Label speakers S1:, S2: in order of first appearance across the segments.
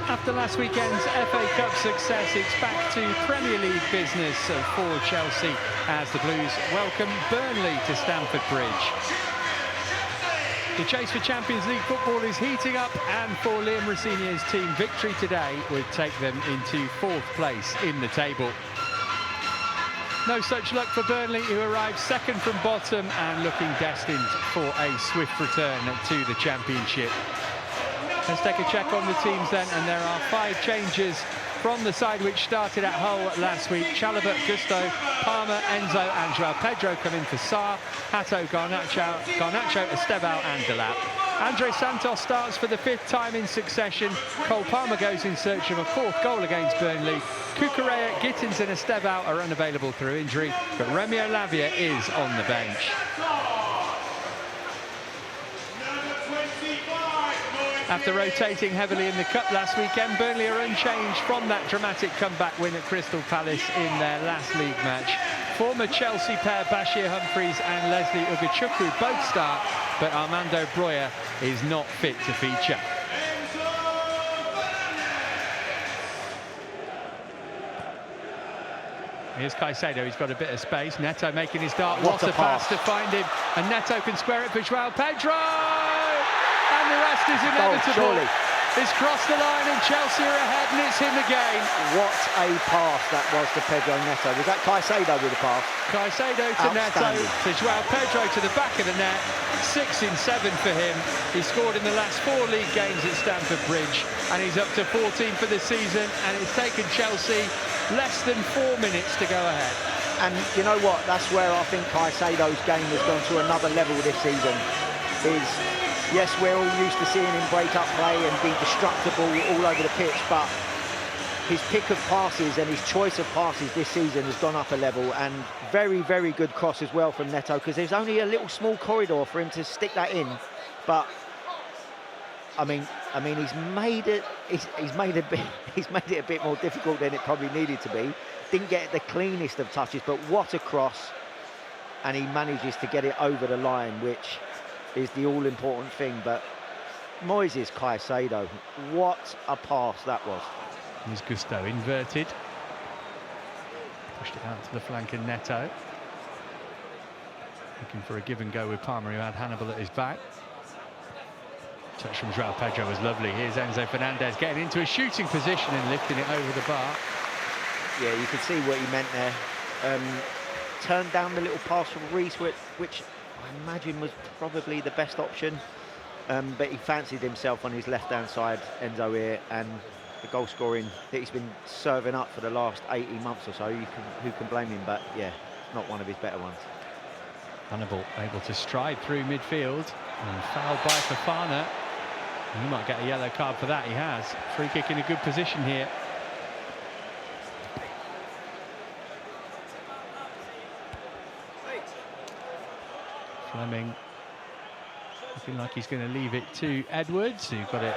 S1: After last weekend's FA Cup success, it's back to Premier League business for Chelsea as the Blues welcome Burnley to Stamford Bridge. The chase for Champions League football is heating up, and for Liam Rosenior's team, victory today would take them into 4th place in the table. No such luck for Burnley, who arrived 2nd from bottom and looking destined for a swift return to the Championship. Let's take a check on the teams then, and there are 5 changes from the side which started at Hull last week. Chalobah, Gusto, Palmer, Enzo and Joao Pedro come in for Sarr, Hato, Garnacho, Estevao and Delap. Andre Santos starts for the 5th time in succession. Cole Palmer goes in search of a 4th goal against Burnley. Cucurella, Gittins and Estevao are unavailable through injury, but Romeo Lavia is on the bench. After rotating heavily in the Cup last weekend, Burnley are unchanged from that dramatic comeback win at Crystal Palace in their last league match. Former Chelsea pair Bashir Humphries and Leslie Ugochukwu both start, but Armando Broja is not fit to feature. Here's Caicedo, he's got a bit of space. Neto making his dart. What a pass to find him. And Neto can square it for Joao Pedro! And the rest is inevitable. It's crossed the line and Chelsea are ahead, and it's him again.
S2: What a pass that was to Pedro Neto. Was that Caicedo with the pass?
S1: Caicedo to Neto, to Joao Pedro to the back of the net. 6 in 7 for him. He scored in the last 4 league games at Stamford Bridge, and he's up to 14 for the season, and it's taken Chelsea less than 4 minutes to go ahead.
S2: And you know what? That's where I think Caicedo's game has gone to another level this season. Yes, we're all used to seeing him break up play and be destructible all over the pitch, but his pick of passes and his choice of passes this season has gone up a level, and very, very good cross as well from Neto, because there's only a little small corridor for him to stick that in. But I mean, he's made it a bit more difficult than it probably needed to be. Didn't get the cleanest of touches, but what a cross, and he manages to get it over the line, which is the all-important thing. But Moises Caicedo, what a pass that was.
S1: Here's Gusto inverted. Pushed it out to the flank and Neto. Looking for a give and go with Palmer, who had Hannibal at his back. Touch from Joao Pedro was lovely. Here's Enzo Fernandez getting into a shooting position and lifting it over the bar.
S2: Yeah, you could see what he meant there. Turned down the little pass from Reece, which I imagine was probably the best option, but he fancied himself on his left-hand side, Enzo here, and the goal scoring that he's been serving up for the last 18 months or so, who can blame him? But yeah, not one of his better ones.
S1: Hannibal able to stride through midfield and fouled by Fofana. He might get a yellow card for that. He has. Free kick in a good position here. Fleming looking like he's going to leave it to Edwards, who got it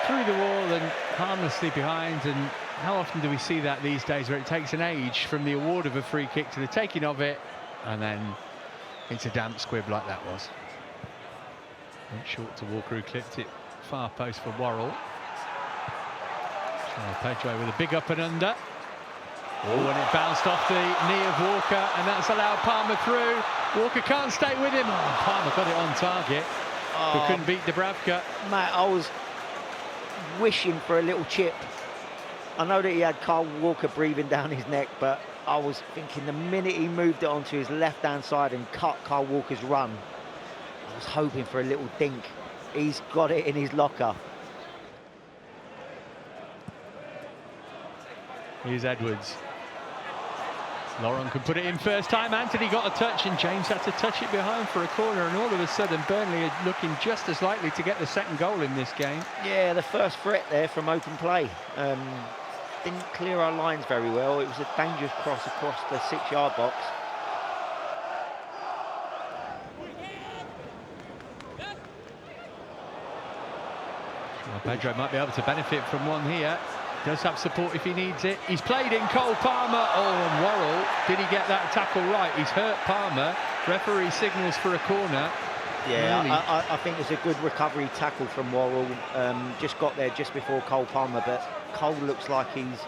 S1: through the wall and harmlessly behind. And how often do we see that these days, where it takes an age from the award of a free kick to the taking of it, and then it's a damp squib like that was. Went short to Walker, who clipped it far post for Worrell. Pedro with a big up and under. Oh, and it bounced off the knee of Walker, and that's allowed Palmer through. Walker can't stay with him. Oh, Palmer got it on target, but couldn't beat Dubravka.
S2: Matt, I was wishing for a little chip. I know that he had Kyle Walker breathing down his neck, but I was thinking the minute he moved it onto his left-hand side and cut Kyle Walker's run, I was hoping for a little dink. He's got it in his locker.
S1: Here's Edwards. Laurent can put it in first time. Anthony got a touch, and James had to touch it behind for a corner, and all of a sudden Burnley are looking just as likely to get the second goal in this game.
S2: Yeah, the first threat there from open play. Didn't clear our lines very well. It was a dangerous cross across the 6-yard box.
S1: Well, Pedro might be able to benefit from one here. Does have support if he needs it. He's played in Cole Palmer. Oh, and Worrell, did he get that tackle right? He's hurt Palmer. Referee signals for a corner.
S2: Yeah,
S1: Really?
S2: I think it's a good recovery tackle from Worrell. Just got there just before Cole Palmer, but Cole looks like he's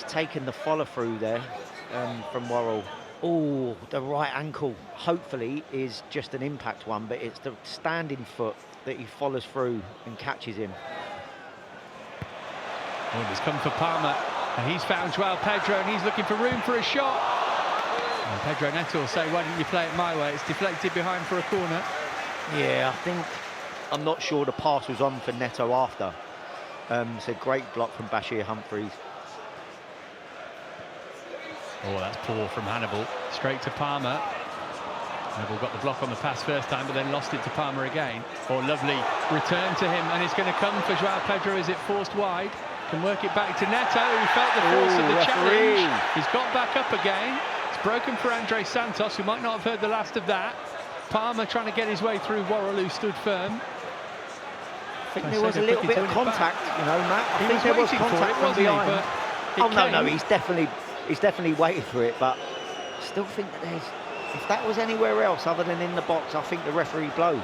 S2: taken the follow through there from Worrell. Oh, the right ankle hopefully is just an impact one, but it's the standing foot that he follows through and catches him.
S1: Well, it's come for Palmer, and he's found Joao Pedro, and he's looking for room for a shot. And Pedro Neto will say, why didn't you play it my way? It's deflected behind for a corner.
S2: Yeah, I'm not sure the pass was on for Neto after. It's a great block from Bashir Humphreys.
S1: Oh, that's poor from Hannibal. Straight to Palmer. Hannibal got the block on the pass first time, but then lost it to Palmer again. Oh, lovely return to him, and it's going to come for Joao Pedro. Is it forced wide? Can work it back to Neto, who felt the force of the challenge. He's got back up again. It's broken for Andre Santos, who might not have heard the last of that. Palmer trying to get his way through Worrell, who stood firm.
S2: I think there was a little bit of contact, you know, Matt. I think there was contact from behind. Oh no, he's definitely waited for it, but I still think that if that was anywhere else other than in the box, I think the referee blows.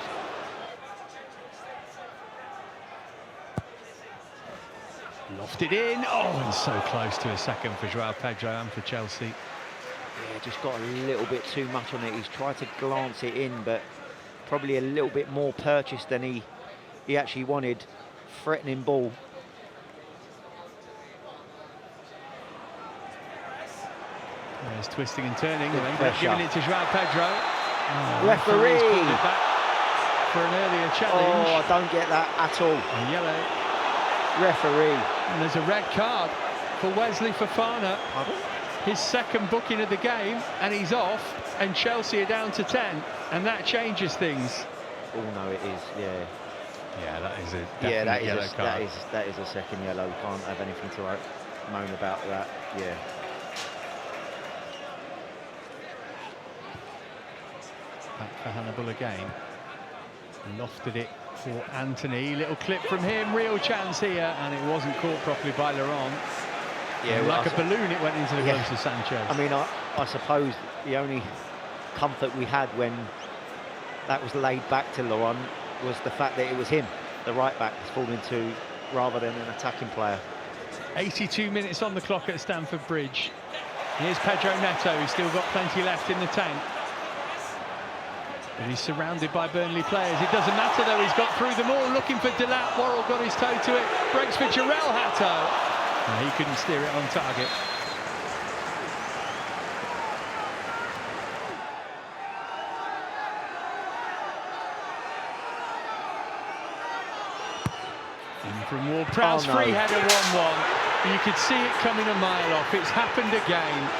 S1: Lofted in. Oh, and so close to a second for Joao Pedro and for Chelsea.
S2: Yeah, just got a little bit too much on it. He's tried to glance it in, but probably a little bit more purchased than he actually wanted. Threatening ball.
S1: There's twisting and turning, giving it to Joao Pedro. Oh,
S2: referee
S1: pulled it back for an earlier challenge.
S2: Oh, I don't get that at all.
S1: A yellow.
S2: Referee.
S1: And there's a red card for Wesley Fofana.
S2: Pardon?
S1: His second booking of the game, and he's off, and Chelsea are down to 10, and that changes things.
S2: Oh no, it is.
S1: Yeah, that is a yellow card.
S2: That is a second yellow. Can't have anything to moan about that. Yeah.
S1: Back for Hannibal again. Lofted it for Anthony. Little clip from him. Real chance here, and it wasn't caught properly by Laurent. Yeah, well, like a balloon, it went into the gloves of Sanchez.
S2: I mean, I suppose the only comfort we had when that was laid back to Laurent was the fact that it was him, the right back, that's fallen to rather than an attacking player.
S1: 82 minutes on the clock at Stamford Bridge. Here's Pedro Neto, who's still got plenty left in the tank. But he's surrounded by Burnley players. It doesn't matter though, he's got through them all, looking for Delap. Worrell got his toe to it, breaks for Jarell Hatto. And he couldn't steer it on target. In from Ward-Prowse, free header 1-1. You could see it coming a mile off. It's happened again.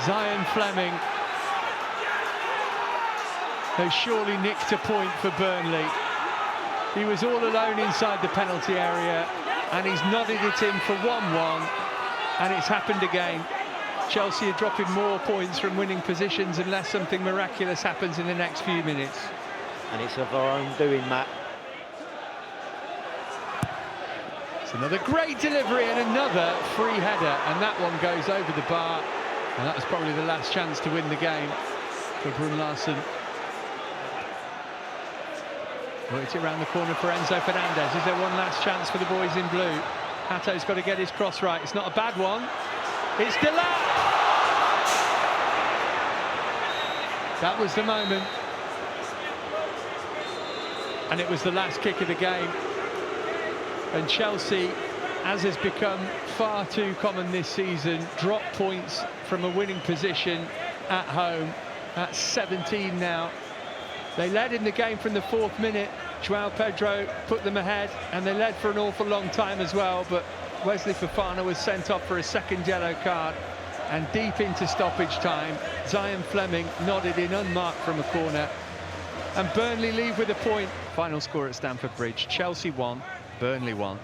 S1: Zion Fleming has surely nicked a point for Burnley. He was all alone inside the penalty area, and he's nodded it in for 1-1, and it's happened again. Chelsea are dropping more points from winning positions unless something miraculous happens in the next few minutes.
S2: And it's of our own doing, Matt.
S1: It's another great delivery and another free header, and that one goes over the bar, and that was probably the last chance to win the game for Brun Larsen. Worked it around the corner for Enzo Fernandez. Is there one last chance for the boys in blue? Hatto's got to get his cross right. It's not a bad one. It's Delap! That was the moment. And it was the last kick of the game. And Chelsea, as has become far too common this season, drop points from a winning position at home. That's 17 now. They led in the game from the 4th minute. Joao Pedro put them ahead, and they led for an awful long time as well, but Wesley Fofana was sent off for a second yellow card, and deep into stoppage time, Zion Fleming nodded in unmarked from a corner, and Burnley leave with a point. Final score at Stamford Bridge: Chelsea 1, Burnley 1.